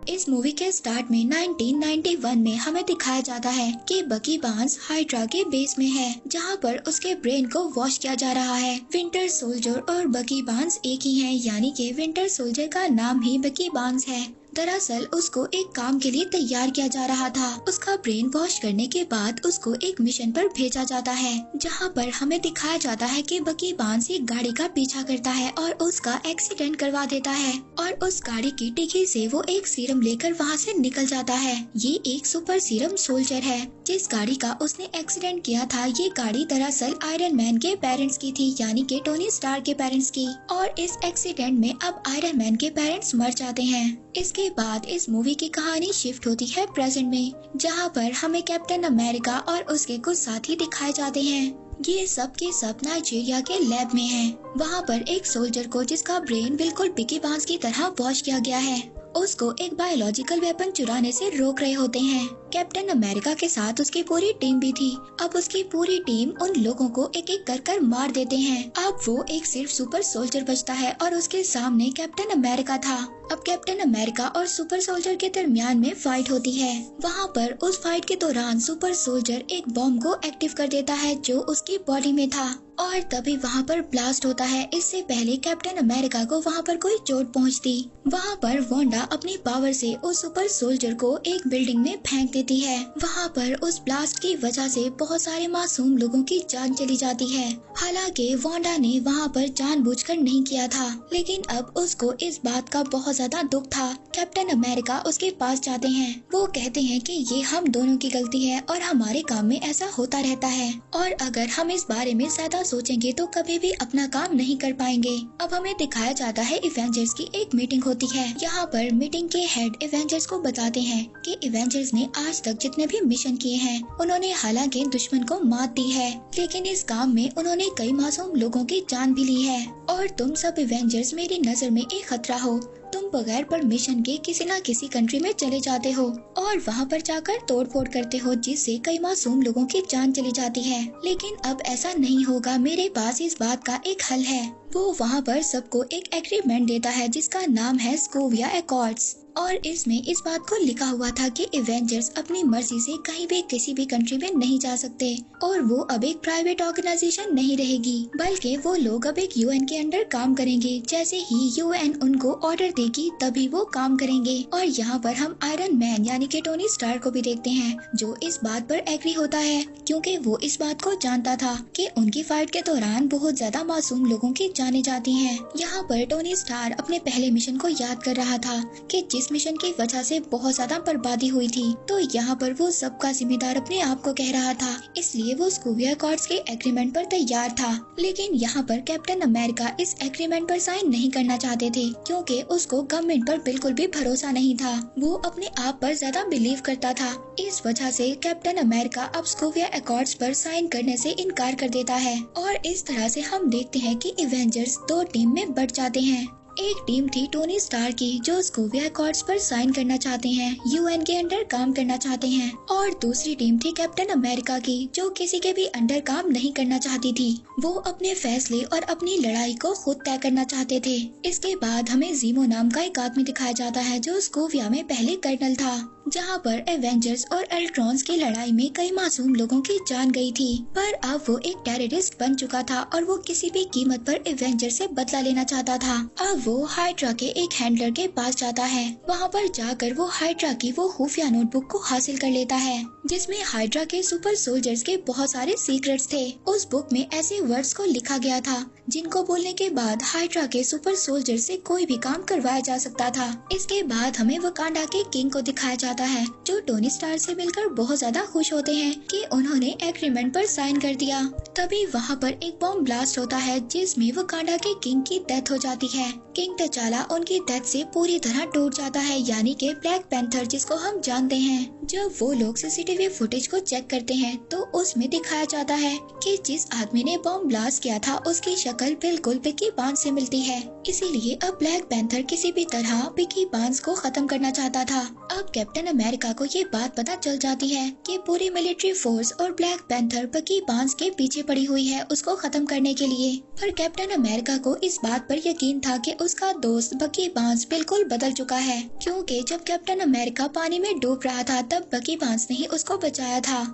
इस मूवी के स्टार्ट में 1991 में हमें दिखाया जाता है कि बकी बार्न्स हाइड्रा के बेस में है, जहां पर उसके ब्रेन को वॉश किया जा रहा है। विंटर सोल्जर और बकी बार्न्स एक ही हैं, यानी कि विंटर सोल्जर का नाम ही बकी बार्न्स है। दरअसल उसको एक काम के लिए तैयार किया जा रहा था। उसका ब्रेन वॉश करने के बाद उसको एक मिशन पर भेजा जाता है, जहां पर हमें दिखाया जाता है कि बकी बार्न्स एक गाड़ी का पीछा करता है और उसका एक्सीडेंट करवा देता है और उस गाड़ी की डिक्की से वो एक सीरम लेकर वहां से निकल जाता है। ये एक सुपर सीरम सोल्जर है। जिस गाड़ी का उसने एक्सीडेंट किया था, ये गाड़ी दरअसल आयरन मैन के पेरेंट्स की थी, यानी कि टोनी स्टार्क के पेरेंट्स की। और इस एक्सीडेंट में अब आयरन मैन के पेरेंट्स मर जाते हैं। इसके बाद इस मूवी की कहानी शिफ्ट होती है प्रेजेंट में, जहां पर हमें कैप्टन अमेरिका और उसके कुछ साथी दिखाए जाते हैं। ये सब के सब नाइजीरिया के लैब में हैं। वहां पर एक सोल्जर को जिसका ब्रेन बिल्कुल बकी बार्न्स की तरह वॉश किया गया है, उसको एक बायोलॉजिकल वेपन चुराने से रोक रहे होते हैं। कैप्टन अमेरिका के साथ उसकी पूरी टीम भी थी। अब उसकी पूरी टीम उन लोगों को एक एक कर मार देते हैं। अब वो एक सिर्फ सुपर सोल्जर बचता है और उसके सामने कैप्टन अमेरिका था। अब कैप्टन अमेरिका और सुपर सोल्जर के दरमियान में फाइट होती है। वहाँ पर उस फाइट के दौरान सुपर सोल्जर एक बॉम्ब को एक्टिव कर देता है जो उसकी बॉडी में था और तभी वहाँ पर ब्लास्ट होता है। इससे पहले कैप्टन अमेरिका को वहाँ पर कोई चोट पहुँचती, वहाँ पर वांडा अपनी पावर से उस सुपर सोल्जर को एक बिल्डिंग में फेंक देती है। वहाँ पर उस ब्लास्ट की वजह से बहुत सारे मासूम लोगों की जान चली जाती है। हालांकि वांडा ने वहाँ पर जानबूझकर नहीं किया था, लेकिन अब उसको इस बात का बहुत ज्यादा दुख था। कैप्टन अमेरिका उसके पास जाते हैं। वो कहते हैं कि ये हम दोनों की गलती है और हमारे काम में ऐसा होता रहता है और अगर हम इस बारे में ज्यादा सोचेंगे तो कभी भी अपना काम नहीं कर पाएंगे। अब हमें दिखाया जाता है इवेंजर्स की एक मीटिंग होती है। यहाँ पर मीटिंग के हेड इवेंजर्स को बताते हैं कि इवेंजर्स ने आज तक जितने भी मिशन किए हैं उन्होंने हालांकि दुश्मन को मात दी है, लेकिन इस काम में उन्होंने कई मासूम लोगों की जान भी ली है और तुम सब इवेंजर्स मेरी नजर में एक खतरा हो। तुम बगैर परमिशन के किसी न किसी कंट्री में चले जाते हो और वहाँ पर जाकर तोड़फोड़ करते हो, जिससे कई मासूम लोगों की जान चली जाती है। लेकिन अब ऐसा नहीं होगा, मेरे पास इस बात का एक हल है। वो वहाँ पर सबको एक एग्रीमेंट देता है जिसका नाम है सोकोविया एकॉर्ड्स और इसमें इस बात को लिखा हुआ था कि इवेंजर्स अपनी मर्जी से कहीं भी किसी भी कंट्री में नहीं जा सकते और वो अब एक प्राइवेट ऑर्गेनाइजेशन नहीं रहेगी, बल्कि वो लोग अब एक यूएन के अंडर काम करेंगे। जैसे ही यूएन उनको ऑर्डर देगी तभी वो काम करेंगे। और यहाँ पर हम आयरन मैन यानी कि टोनी स्टार्क को भी देखते हैं, जो इस बात पर एग्री होता है क्योंकि वो इस बात को जानता था कि उनकी फाइट के दौरान बहुत ज्यादा मासूम लोगों की जाने जाती हैं। यहाँ पर टोनी स्टार्क अपने पहले मिशन को याद कर रहा था कि जिस मिशन की वजह से बहुत ज्यादा बर्बादी हुई थी, तो यहाँ पर वो सबका जिम्मेदार अपने आप को कह रहा था, इसलिए वो सोकोविया एकॉर्ड्स के एग्रीमेंट पर तैयार था। लेकिन यहाँ पर कैप्टन अमेरिका इस एग्रीमेंट पर साइन नहीं करना चाहते थे क्योंकि उसको गवर्नमेंट पर बिल्कुल भी भरोसा नहीं था। वो अपने आप पर ज्यादा बिलीव करता था। इस वजह से कैप्टन अमेरिका अब सोकोविया एकॉर्ड्स पर साइन करने से इनकार कर देता है और इस तरह से हम देखते हैं कि इवेंजर्स दो टीम में बट जाते हैं। एक टीम थी टोनी स्टार की जो सोकोविया एकॉर्ड्स पर साइन करना चाहते हैं, यूएन के अंडर काम करना चाहते हैं, और दूसरी टीम थी कैप्टन अमेरिका की जो किसी के भी अंडर काम नहीं करना चाहती थी। वो अपने फैसले और अपनी लड़ाई को खुद तय करना चाहते थे। इसके बाद हमें जीमो नाम का एक आदमी दिखाया जाता है जो सोकोविया में पहले कर्नल था, जहाँ पर एवेंजर्स और अल्ट्रॉन्स की लड़ाई में कई मासूम लोगों की जान गई थी, पर अब वो एक टेररिस्ट बन चुका था और वो किसी भी कीमत पर एवेंजर से बदला लेना चाहता था। अब वो हाइड्रा के एक हैंडलर के पास जाता है। वहाँ पर जाकर वो हाइड्रा की वो खुफिया नोटबुक को हासिल कर लेता है जिसमें हाइड्रा के सुपर सोल्जर्स के बहुत सारे सीक्रेट्स थे। उस बुक में ऐसे वर्ड्स को लिखा गया था जिनको बोलने के बाद हाइड्रा के सुपर सोल्जर से कोई भी काम करवाया जा सकता था। इसके बाद हमें वकांडा के किंग को दिखाया जाता है जो टोनी स्टार से मिलकर बहुत ज्यादा खुश होते हैं कि उन्होंने एग्रीमेंट पर साइन कर दिया। तभी वहाँ पर एक बॉम्ब ब्लास्ट होता है जिसमें वकांडा के किंग की डेथ हो जाती है। किंग तचाला उनकी डेथ से पूरी तरह टूट जाता है, यानी कि ब्लैक पैंथर जिसको हम जानते हैं। जब वो लोग सीसीटीवी फुटेज को चेक करते हैं तो उसमें दिखाया जाता है कि जिस आदमी ने बॉम्ब ब्लास्ट किया था उसकी शक्ल बिल्कुल बकी बार्न्स से मिलती है। इसीलिए अब ब्लैक पैंथर किसी भी तरह बकी बार्न्स को खत्म करना चाहता था। अब कैप्टन अमेरिका को ये बात पता चल जाती है कि पूरी मिलिट्री फोर्स और ब्लैक पैंथर बकी बार्न्स के पीछे पड़ी हुई है उसको खत्म करने के लिए। पर कैप्टन अमेरिका को इस बात पर यकीन था कि उसका दोस्त बकी बार्न्स बिल्कुल बदल चुका है, क्योंकि जब कैप्टन अमेरिका पानी में डूब रहा था तब बकी बार्न्स ने ही उसको बचाया था।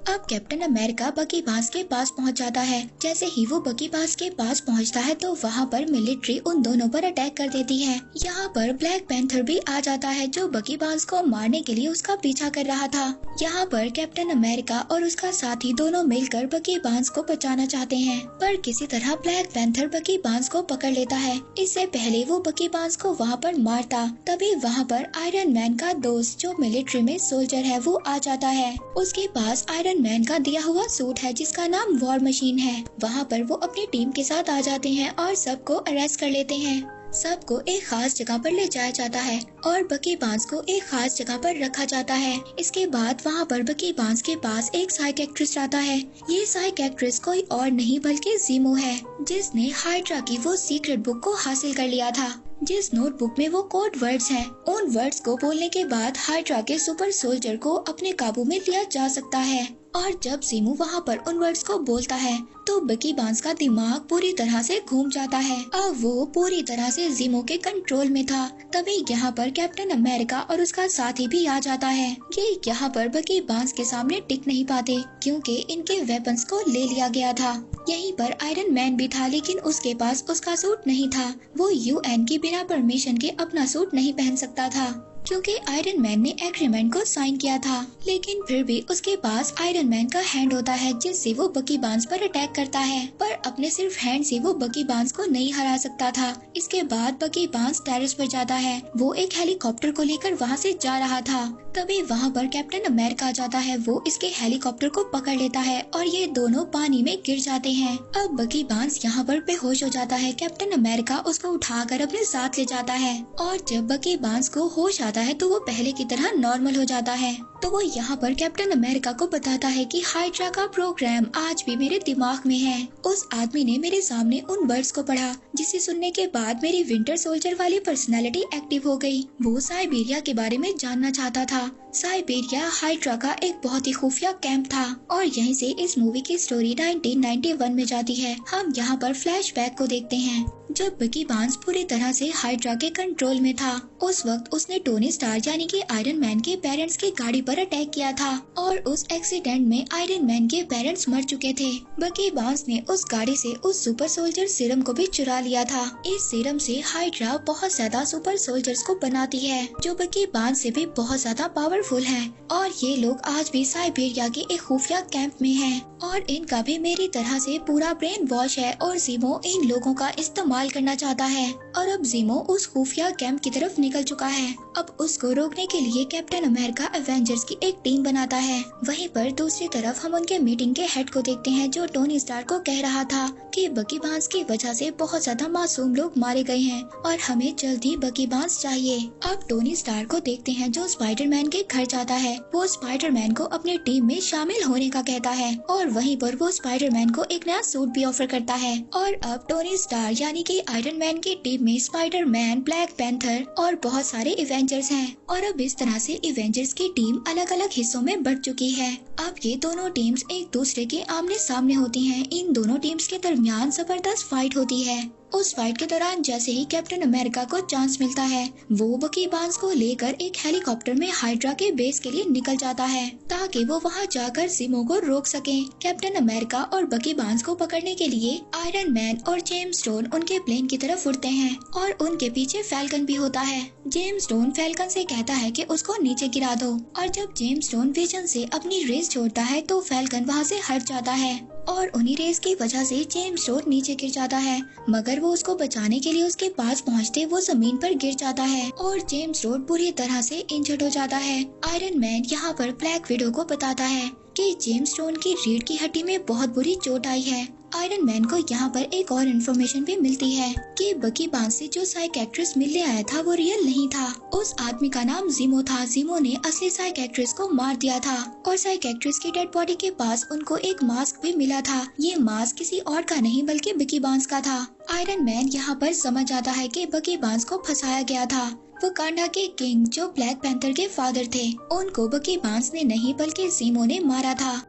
अब कैप्टन अमेरिका बकी बार्न्स के पास पहुंच जाता है। जैसे ही वो बकी बार्न्स के पास पहुंचता है तो वहां पर मिलिट्री उन दोनों पर अटैक कर देती है। यहाँ पर ब्लैक पैंथर भी आ जाता है जो बकी बार्न्स को मारने के लिए उसका पीछा कर रहा था। यहाँ पर कैप्टन अमेरिका और उसका साथी दोनों मिलकर बकी बार्न्स को बचाना चाहते हैं, पर किसी तरह ब्लैक पैंथर बकी बार्न्स को पकड़ लेता है। इससे पहले वो बकी बार्न्स को वहाँ पर मारता, तभी वहाँ पर आयरन मैन का दोस्त जो मिलिट्री में सोल्जर है वो आ जाता है। उसके पास आयरन मैन का दिया हुआ सूट है जिसका नाम वॉर मशीन है। वहाँ पर वो अपनी टीम के साथ आ जाते हैं और सबको अरेस्ट कर लेते हैं। सबको एक खास जगह पर ले जाया जाता है और बकी बार्न्स को एक खास जगह पर रखा जाता है। इसके बाद वहाँ पर बकी बार्न्स के पास एक साइकियाट्रिस्ट आता है। ये साइकियाट्रिस्ट कोई और नहीं बल्कि ज़ीमो है, जिसने हाइड्रा की वो सीक्रेट बुक को हासिल कर लिया था, जिस नोटबुक में वो कोड वर्ड्स हैं। उन वर्ड्स को बोलने के बाद हाइड्रा के सुपर सोल्जर को अपने काबू में लिया जा सकता है। और जब ज़ीमो वहाँ पर उन वर्ड्स को बोलता है तो बकी बार्न्स का दिमाग पूरी तरह से घूम जाता है। अब वो पूरी तरह से ज़ीमो के कंट्रोल में था। तभी यहाँ पर कैप्टन अमेरिका और उसका साथी भी आ जाता है। ये यहाँ पर बकी बार्न्स के सामने टिक नहीं पाते क्योंकि इनके वेपन्स को ले लिया गया था। यहीं पर आयरन मैन भी था, लेकिन उसके पास उसका सूट नहीं था। वो UN की बिना परमिशन के अपना सूट नहीं पहन सकता था, क्योंकि आयरन मैन ने एग्रीमेंट को साइन किया था। लेकिन फिर भी उसके पास आयरन मैन का हैंड होता है जिससे वो बकी बार्न्स पर अटैक करता है, पर अपने सिर्फ हैंड से वो बकी बार्न्स को नहीं हरा सकता था। इसके बाद बकी बार्न्स टेरेस पर जाता है। वो एक हेलीकॉप्टर को लेकर वहाँ से जा रहा था। तभी वहाँ पर कैप्टन अमेरिका आ जाता है। वो इसके हेलीकॉप्टर को पकड़ लेता है और ये दोनों पानी में गिर जाते हैं। अब बकी बार्न्स यहाँ पर बेहोश हो जाता है। कैप्टन अमेरिका उसको उठाकर अपने साथ ले जाता है और जब बकी बार्न्स को होश आता है तो वो पहले की तरह नॉर्मल हो जाता है। तो वो यहाँ पर कैप्टन अमेरिका को बताता है कि हाइड्रा का प्रोग्राम आज भी मेरे दिमाग में है। उस आदमी ने मेरे सामने उन वर्ड्स को पढ़ा, जिसे सुनने के बाद मेरी विंटर सोल्जर वाली पर्सनालिटी एक्टिव हो गई। वो साइबेरिया के बारे में जानना चाहता था। साइबेरिया हाइड्रा का एक बहुत ही खुफिया कैंप था और यहीं से इस मूवी की स्टोरी 1991 में जाती है। हम यहाँ पर फ्लैशबैक को देखते हैं। जब बकी बार्न्स पूरी तरह से हाइड्रा के कंट्रोल में था, उस वक्त उसने टोनी स्टार यानी कि आयरन मैन के पेरेंट्स की गाड़ी पर अटैक किया था और उस एक्सीडेंट में आयरन मैन के पेरेंट्स मर चुके थे। बकी बार्न्स ने उस गाड़ी से उस सुपर सोल्जर सीरम को भी चुरा लिया था। इस सीरम से हाइड्रा बहुत ज्यादा सुपर सोल्जर्स को बनाती है जो बकी बार्न्स से भी बहुत ज्यादा पावरफुल है और ये लोग आज भी साइबेरिया के एक खुफिया कैंप में हैं और इनका भी मेरी तरह से पूरा ब्रेन वॉश है और ज़ीमो इन लोगों का इस्तेमाल करना चाहता है। और अब ज़ीमो उस खुफिया कैंप की तरफ निकल चुका है। अब उसको रोकने के लिए कैप्टन अमेरिका एवेंजर्स की एक टीम बनाता है। वहीं पर दूसरी तरफ हम उनके मीटिंग के हेड को देखते हैं जो टोनी स्टार को कह रहा था कि बकी बार्न्स की वजह से बहुत ज्यादा मासूम लोग मारे गए हैं और हमें जल्दी बकी बार्न्स चाहिए। अब टोनी स्टार को देखते हैं जो स्पाइडरमैन के घर जाता है। वो स्पाइडरमैन को अपनी टीम में शामिल होने का कहता है और वहीं पर वो स्पाइडरमैन को एक नया सूट भी ऑफर करता है। और अब टोनी स्टार यानी कि आयरन मैन की टीम में स्पाइडरमैन, ब्लैक पैंथर और बहुत सारे इवेंजर्स हैं और अब इस तरह से इवेंजर्स की टीम अलग अलग हिस्सों में बढ़ चुकी है। अब ये दोनों टीम्स एक दूसरे के आमने सामने होती हैं। इन दोनों टीम्स के दरमियान जबरदस्त फाइट होती है। उस फाइट के दौरान जैसे ही कैप्टन अमेरिका को चांस मिलता है, वो बकी बार्न्स को लेकर एक हेलीकॉप्टर में हाइड्रा के बेस के लिए निकल जाता है ताकि वो वहां जाकर ज़ीमो को रोक सके। कैप्टन अमेरिका और बकी बार्न्स को पकड़ने के लिए आयरन मैन और जेम्स स्टोन उनके प्लेन की तरफ उड़ते हैं और उनके पीछे फैल्कन भी होता है। जेम्स स्टोन फैल्कन से कहता है कि उसको नीचे गिरा दो और जब जेम्स स्टोन विजन से अपनी रेस छोड़ता है तो फैल्कन वहाँ से हट जाता है और उन्हीं रेस की वजह से जेम्स स्टोन नीचे गिर जाता है, मगर वो उसको बचाने के लिए उसके पास पहुंचते वो जमीन पर गिर जाता है और जेम्स स्टोन बुरी तरह से इंजर्ड हो जाता है। आयरन मैन यहाँ पर ब्लैक विडो को बताता है कि जेम्स स्टोन की रीढ़ की हड्डी में बहुत बुरी चोट आई है। आयरन मैन को यहाँ पर एक और इन्फॉर्मेशन भी मिलती है कि बकी बार्न्स से जो साइकियाट्रिस्ट मिलने आया था वो रियल नहीं था। उस आदमी का नाम ज़ीमो था। ज़ीमो ने असली साइकियाट्रिस्ट को मार दिया था और साइकियाट्रिस्ट की डेड बॉडी के पास उनको एक मास्क भी मिला था। ये मास्क किसी और का नहीं बल्कि बकी बार्न्स का था। आयरन मैन यहाँ पर समझ जाता है कि बकी बार्न्स को फंसाया गया था। वकांडा के किंग जो ब्लैक पैंथर के फादर थे, उनको बकी बार्न्स ने नहीं बल्कि ज़ीमो ने मारा था।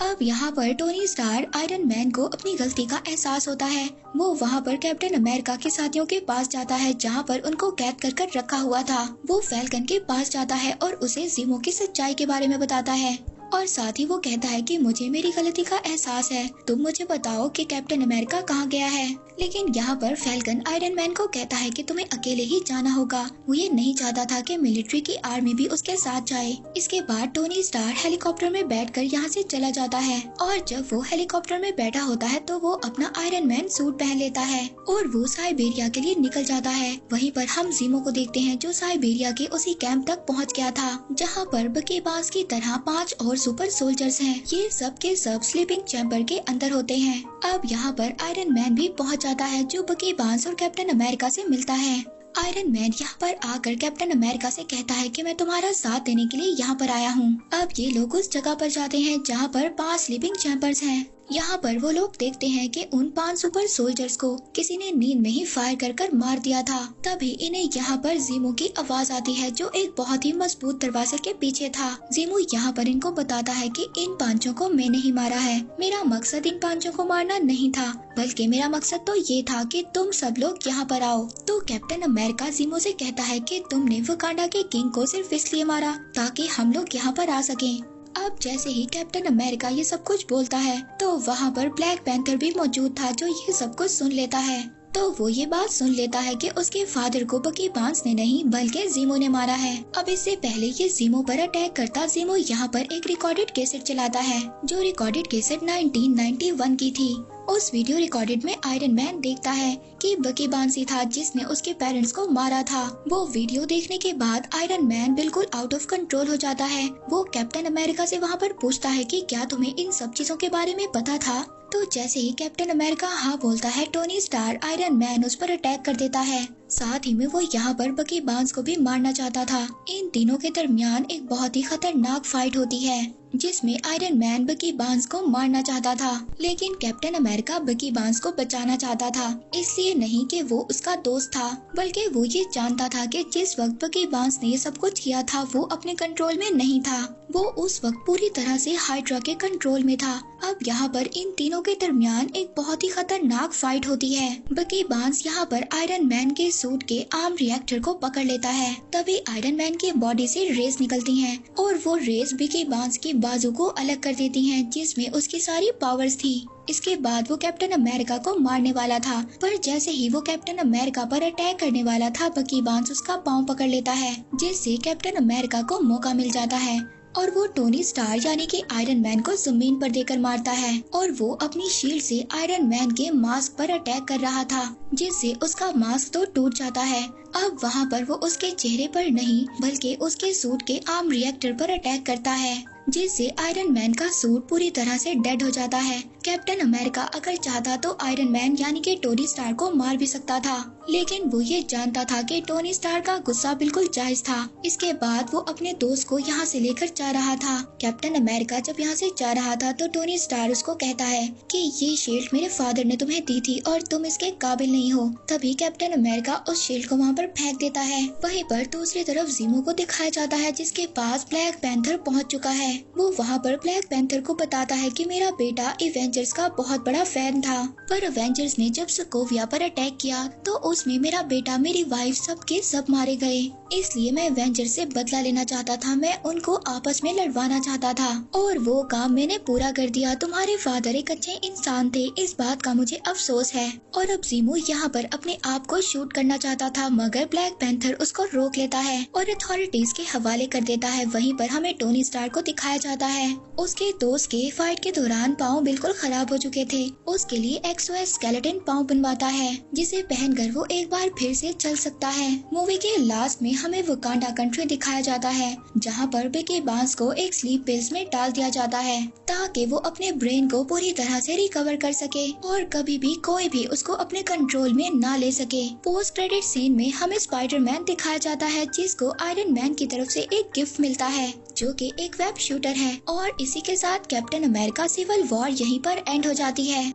अब यहाँ पर टोनी स्टार्क आयरन मैन को अपनी गलती का एहसास होता है। वो वहाँ पर कैप्टन अमेरिका के साथियों के पास जाता है जहाँ पर उनको कैद कर रखा हुआ था। वो फैल्कन के पास जाता है और उसे ज़ीमो की सच्चाई के बारे में बताता है और साथ ही वो कहता है कि मुझे मेरी गलती का एहसास है, तुम मुझे बताओ कि कैप्टन अमेरिका कहाँ गया है। लेकिन यहाँ पर फैल्कन आयरन मैन को कहता है कि तुम्हें अकेले ही जाना होगा। वो ये नहीं चाहता था कि मिलिट्री की आर्मी भी उसके साथ जाए। इसके बाद टोनी स्टार्क हेलीकॉप्टर में बैठकर यहाँ से चला जाता है और जब वो हेलीकॉप्टर में बैठा होता है तो वो अपना आयरन मैन सूट पहन लेता है और वो साइबेरिया के लिए निकल जाता है। वहीं पर हम ज़ीमो को देखते हैं जो साइबेरिया के उसी कैंप तक पहुँच गया था जहाँ पर बकी बांस की तरह 5 और सुपर सोल्जर्स हैं। ये सब के सब स्लीपिंग चैम्बर के अंदर होते हैं। अब यहाँ पर आयरन मैन भी पहुँच जाता है जो बकी बांस और कैप्टन अमेरिका से मिलता है। आयरन मैन यहाँ पर आकर कैप्टन अमेरिका से कहता है कि मैं तुम्हारा साथ देने के लिए यहाँ पर आया हूँ। अब ये लोग उस जगह पर जाते हैं जहाँ पर 5 स्लीपिंग चैम्बर्स हैं। यहाँ पर वो लोग देखते हैं कि उन 5 सुपर सोल्जर्स को किसी ने नींद में ही फायर कर मार दिया था। तभी इन्हें यहाँ पर ज़ीमो की आवाज आती है जो एक बहुत ही मजबूत दरवाजे के पीछे था। ज़ीमो यहाँ पर इनको बताता है कि इन 5 को मैंने ही मारा है। मेरा मकसद इन 5 को मारना नहीं था, बल्कि मेरा मकसद तो ये था कि तुम सब लोग यहाँ पर आओ। तो कैप्टन अमेरिका ज़ीमो से कहता है कि तुमने वकांडा के किंग को सिर्फ इसलिए मारा ताकि हम लोग यहाँ पर आ सकें। अब जैसे ही कैप्टन अमेरिका ये सब कुछ बोलता है तो वहाँ पर ब्लैक पैंथर भी मौजूद था जो ये सब कुछ सुन लेता है। तो वो ये बात सुन लेता है कि उसके फादर को बकी बांस ने नहीं बल्कि ज़ीमो ने मारा है। अब इससे पहले ये ज़ीमो पर अटैक करता ज़ीमो यहाँ पर एक रिकॉर्डेड कैसेट चलाता है जो रिकॉर्डेड कैसेट 1991 की थी। उस वीडियो रिकॉर्डेड में आयरन मैन देखता है कि बकी बांस ही था जिसने उसके पेरेंट्स को मारा था। वो वीडियो देखने के बाद आयरन मैन बिल्कुल आउट ऑफ कंट्रोल हो जाता है। वो कैप्टन अमेरिका से वहाँ पर पूछता है कि क्या तुम्हें इन सब चीजों के बारे में पता था। तो जैसे ही कैप्टन अमेरिका हाँ बोलता है टोनी स्टार्क आयरन मैन उस पर अटैक कर देता है। साथ ही में वो यहाँ पर बकी बांस को भी मारना चाहता था। इन तीनों के दरमियान एक बहुत ही खतरनाक फाइट होती है जिसमें आयरन मैन बकी बांस को मारना चाहता था, लेकिन कैप्टन अमेरिका बकी बांस को बचाना चाहता था। इसलिए नहीं कि वो उसका दोस्त था, बल्कि वो ये जानता था कि जिस वक्त बकी बांस ने ये सब कुछ किया था वो अपने कंट्रोल में नहीं था। वो उस वक्त पूरी तरह से हाइड्रा के कंट्रोल में था। अब यहाँ पर इन तीनों के दरमियान एक बहुत ही खतरनाक फाइट होती है। बकी बांस यहाँ पर आयरन मैन के सूट के आर्म रिएक्टर को पकड़ लेता है। तभी आयरन मैन की बॉडी से रेस निकलती हैं और वो रेस बकी बांस की बाजू को अलग कर देती हैं जिसमें उसकी सारी पावर्स थी। इसके बाद वो कैप्टन अमेरिका को मारने वाला था, पर जैसे ही वो कैप्टन अमेरिका पर अटैक करने वाला था बकी बांस उसका पाँव पकड़ लेता है जिससे कैप्टन अमेरिका को मौका मिल जाता है और वो टोनी स्टार यानी कि आयरन मैन को जमीन पर देकर मारता है और वो अपनी शील्ड से आयरन मैन के मास्क पर अटैक कर रहा था जिससे उसका मास्क तो टूट जाता है। अब वहाँ पर वो उसके चेहरे पर नहीं बल्कि उसके सूट के आर्म रिएक्टर पर अटैक करता है जिससे आयरन मैन का सूट पूरी तरह से डेड हो जाता है। कैप्टन अमेरिका अगर चाहता तो आयरन मैन यानी कि टोनी स्टार को मार भी सकता था, लेकिन वो ये जानता था कि टोनी स्टार का गुस्सा बिल्कुल जायज था। इसके बाद वो अपने दोस्त को यहाँ से लेकर जा रहा था। कैप्टन अमेरिका जब यहाँ से जा रहा था तो टोनी स्टार उसको कहता है कि ये शील्ड मेरे फादर ने तुम्हें दी थी और तुम इसके काबिल नहीं हो। तभी कैप्टन अमेरिका उस शील्ड को वहाँ पर फेंक देता है। वहीं पर दूसरी तरफ ज़ीमो को दिखाया जाता है जिसके पास ब्लैक पैंथर पहुँच चुका है। वो वहाँ पर ब्लैक पैंथर को बताता है कि मेरा बेटा एवेंजर्स का बहुत बड़ा फैन था, पर एवेंजर्स ने जब सोकोविया पर अटैक किया तो उसमें मेरा बेटा मेरी वाइफ सबके सब मारे गए। इसलिए मैं एवेंजर्स से बदला लेना चाहता था। मैं उनको आपस में लड़वाना चाहता था और वो काम मैंने पूरा कर दिया। तुम्हारे फादर एक अच्छे इंसान थे, इस बात का मुझे अफसोस है। और अब ज़ीमो यहाँ पर अपने आप को शूट करना चाहता था मगर ब्लैक पैंथर उसको रोक लेता है और अथॉरिटीज के हवाले कर देता है। वहीं पर हमें टोनी स्टार को दिखाया जाता है उसके दोस्त के फाइट के दौरान पाँव बिल्कुल खराब हो चुके थे। उसके लिए एक्सोस्केलेटन पाँव बनवाता है जिसे पहनकर वो एक बार फिर से चल सकता है। मूवी के लास्ट में हमें वकांडा कंट्री दिखाया जाता है जहाँ पर बकी बांस को एक स्लीप पिल्स में डाल दिया जाता है ताकि वो अपने ब्रेन को पूरी तरह से रिकवर कर सके और कभी भी कोई भी उसको अपने कंट्रोल में ना ले सके। पोस्ट क्रेडिट सीन में हमें स्पाइडरमैन दिखाया जाता है जिसको आयरन मैन की तरफ से एक गिफ्ट मिलता है जो कि एक वेब शूटर है। और इसी के साथ कैप्टन अमेरिका सिविल वॉर यहीं पर एंड हो जाती है।